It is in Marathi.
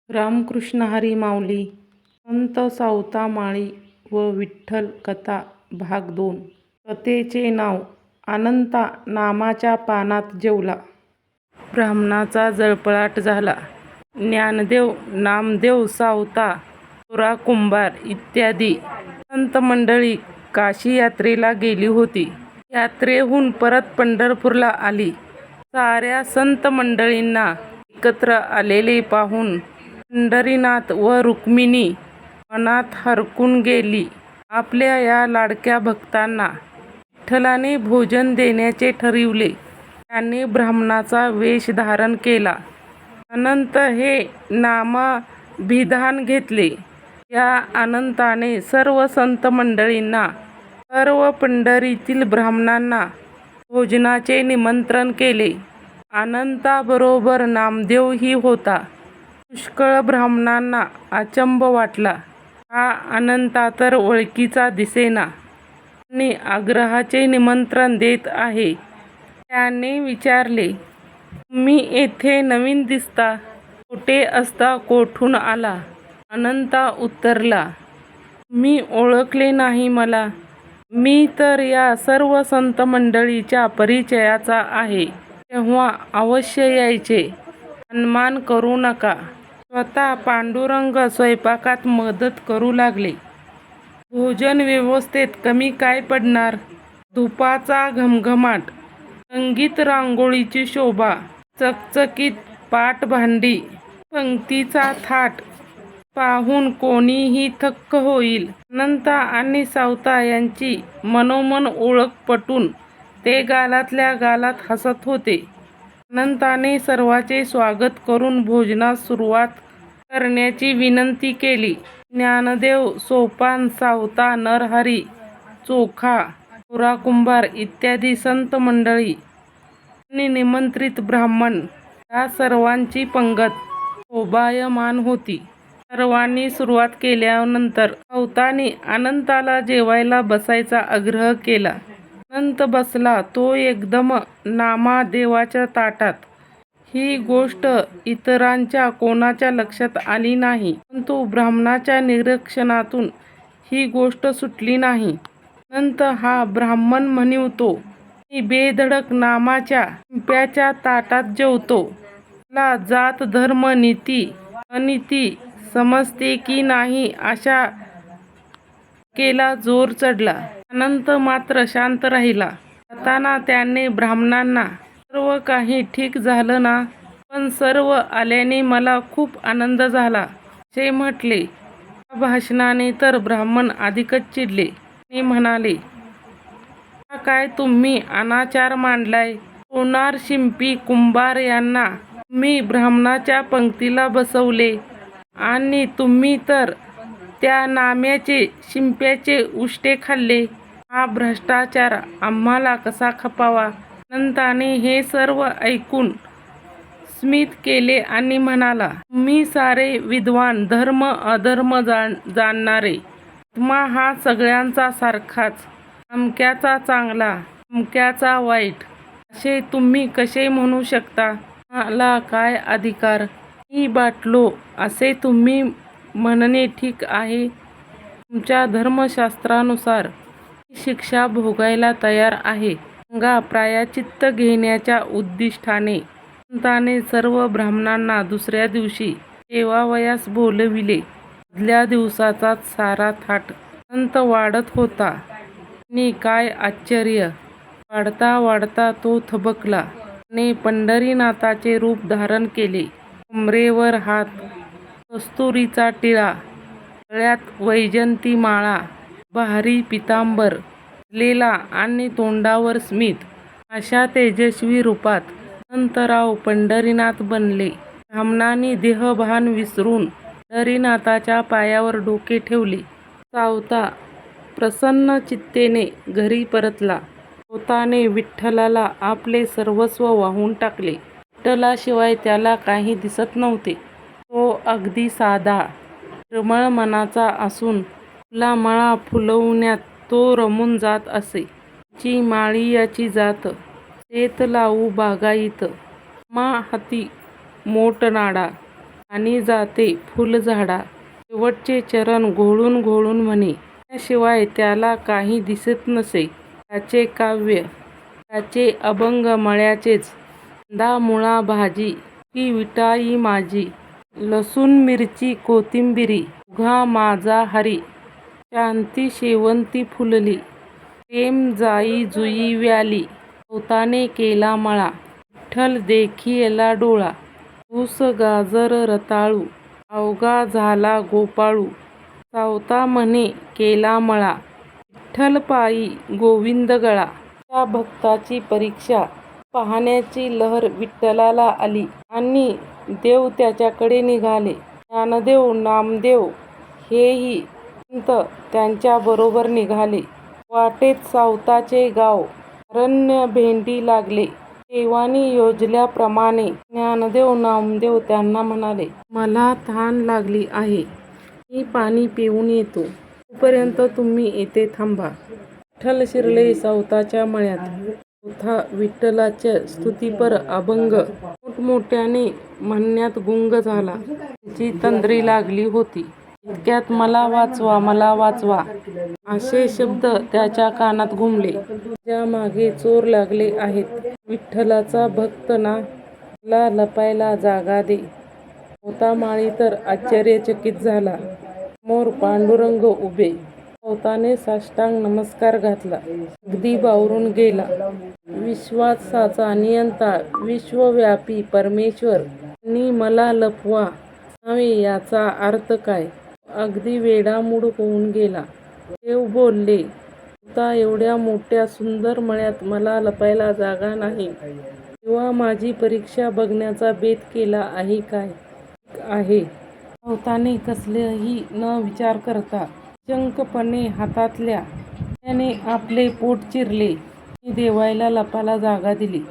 रामकृष्ण हरी माऊली संत सावता माळी व विठ्ठल कथा भाग 2. कथेचे नाव अनंता नामाच्या पानात जेवला. ब्राह्मणाचा जळफळाट झाला. ज्ञानदेव, नामदेव, सावता, गोरा कुंभार इत्यादी संत मंडळी काशी यात्रेला गेली होती. यात्रेहून परत पंढरपूरला आली. साऱ्या संत मंडळींना एकत्र आलेले पाहून पंढरीनाथ व रुक्मिणी मनात हरकून गेली. आपल्या या लाडक्या भक्तांना विठ्ठलाने भोजन देण्याचे ठरविले. त्याने ब्राह्मणाचा वेश धारण केला. अनंत हे नामाभिधान घेतले. या अनंताने सर्व संत मंडळींना, सर्व पंढरीतील ब्राह्मणांना भोजनाचे निमंत्रण केले. अनंताबरोबर नामदेवही होता. पुष्कळ ब्राह्मणांना अचंब वाटला. हा अनंता तर ओळखीचा दिसेना आणि आग्रहाचे निमंत्रण देत आहे. त्याने विचारले, तुम्ही येथे नवीन दिसता, कोठे असता, कोठून आला? अनंता उत्तरला, मी ओळखले नाही मला. मी तर या सर्व संत मंडळीच्या परिचयाचा आहे. तेव्हा अवश्य यायचे, अनमान करू नका. स्वतः पांडुरंग स्वयंपाकात मदत करू लागले. भोजन व्यवस्थेत कमी काय पडणार? धुपाचा घमघमाट, रंगीत रांगोळीची शोभा, चकचकीत पाटभांडी, पंक्तीचा थाट पाहून कोणीही थक्क होईल. अनंता आणि सावता यांची मनोमन ओळख पटून ते गालातल्या गालात हसत होते. अनंताने सर्वांचे स्वागत करून भोजनास सुरुवात करण्याची विनंती केली. ज्ञानदेव, सोपान, सावता, नरहरी, चोखा, गोरा कुंभार इत्यादी संत मंडळी आणि निमंत्रित ब्राह्मण या सर्वांची पंगत शोभायमान होती. सर्वांनी सुरुवात केल्यानंतर सावताने अनंताला जेवायला बसायचा आग्रह केला. अनंत बसला. तो एकदम नामादेवाच्या ताटात. ही गोष्ट इतरांच्या कोणाच्या लक्षात आली नाही, परंतु ब्राह्मणाच्या निरीक्षणातून ही गोष्ट सुटली नाही. अनंत हा ब्राह्मण म्हणतो, मी बेधडक नामाच्या शिंप्याच्या ताटात जेवतो. मला जात धर्म, नीती अनीती समजते की नाही अशा शंकेला जोर चढला. अनंत मात्र शांत राहिला. जाताना त्याने ब्राह्मणांना, सर्व काही ठीक झालं ना? पण सर्व आल्याने मला खूप आनंद झाला असे म्हटले. या भाषणाने तर ब्राह्मण अधिकच चिडले आणि म्हणाले, हा काय तुम्ही अनाचार मांडलाय? सोनार, शिंपी, कुंभार यांना तुम्ही ब्राह्मणाच्या पंक्तीला बसवले आणि तुम्ही तर त्या नाम्याचे, शिंप्याचे उष्टे खाल्ले. हा भ्रष्टाचार आम्हाला कसा खपावा? अनंताने हे सर्व ऐकून स्मित केले आणि म्हणाला, तुम्ही सारे विद्वान, धर्म अधर्म जाणणारे, आत्मा हा सगळ्यांचा सारखाच, अमक्याचा चांगला, अमक्याचा वाईट असे तुम्ही कसे म्हणू शकता? मला काय अधिकार? मी बाटलो असे तुम्ही म्हणणे ठीक आहे? तुमच्या धर्मशास्त्रानुसार मी शिक्षा भोगायला तयार आहे. सांगा. प्रायश्चित्त घेण्याच्या उद्दिष्टाने अनंताने सर्व ब्राह्मणांना दुसऱ्या दिवशी जेवावयास बोलविले. आदल्या दिवसाचाच सारा थाट अनंत वाढत होता आणि काय आश्चर्य! वाढता वाढता तो थबकला आणि पंढरीनाथाचे रूप धारण केले. कमरेवर हात, कस्तुरीचा टिळा, गळ्यात वैजयंती माळा, भारी पितांबर घातलेला आणि तोंडावर स्मित, अशा तेजस्वी रूपात अनंतराव पंढरीनाथ बनले. ब्राह्मणांनी देहभान विसरून पंढरीनाथाच्या पायावर डोके ठेवले. सावता प्रसन्न चित्तेने घरी परतला. सावताने विठ्ठलाला आपले सर्वस्व वाहून टाकले. विठ्ठलाशिवाय त्याला काही दिसत नव्हते. तो अगदी साधा, निर्मळ मनाचा असून आपला मळा फुलवण्यात तो रमून जात असे. त्याची माळीयाची जात, शेत लावू बागायत, मा हाती मोट नाडा, आणि जाते फुलझाडा. शेवटचे चरण घोळून घोळून म्हणे. त्याशिवाय त्याला काही दिसत नसे. त्याचे काव्य, त्याचे अभंग मळ्याचेच. कांदा मुळा भाजी, की विटाई माझी. लसूण मिरची कोथिंबिरी, उघा माझा हरी. शांती शेवंती फुलली, प्रेम जाई जुई व्याली. सावताने केला मळा, विठ्ठल देखिला डोळा. ऊस गाजर रताळू, अवघा झाला गोपाळू. सावता म्हणे केला मळा, विठ्ठल पायी गोविंद गळा. त्या भक्ताची परीक्षा पाहण्याची लहर विठ्ठलाला आली आणि देव त्याच्याकडे निघाले. ज्ञानदेव, नामदेव हेही संत त्यांच्याबरोबर निघाले. वाटेत सावताचे गाव अरण्य भेंडी लागले. देवानी योजल्याप्रमाणे ज्ञानदेव नामदेव त्यांना म्हणाले, मला तहान लागली आहे. मी पाणी पिऊन येतो. तोपर्यंत तुम्ही येथे थांबा. विठ्ठल शिरले सावताच्या मळ्यात. सावता विठ्ठलाच्या स्तुतीपर अभंग मोठमोठ्याने म्हणण्यात गुंग झाला. त्याची तंद्री लागली होती. इतक्यात मला वाचवा, मला वाचवा असे शब्द त्याच्या कानात घुमले. माझ्या मागे चोर लागले आहेत. विठ्ठलाचा भक्त ना, मला लपायला जागा दे. सावता माळी तर आश्चर्यचकित झाला. समोर पांडुरंग उभे. सावताने साष्टांग नमस्कार घातला. अगदी बावरून गेला. विश्वाचा नियंता विश्वव्यापी परमेश्वर यांनी मला लपवा म्हणावे याचा अर्थ काय? अगदी वेडामूड होऊन गेला. देव बोलले, सावता, एवढ्या मोठ्या सुंदर मळ्यात मला लपायला जागा नाही. तेव्हा माझी परीक्षा बघण्याचा बेत केला आहे काय? ठीक आहे. सावताने कसलाही न विचार करता निशंकपणे हातातल्या कपड्याने आपले पोट चिरले आणि देवाला लपायला जागा दिली.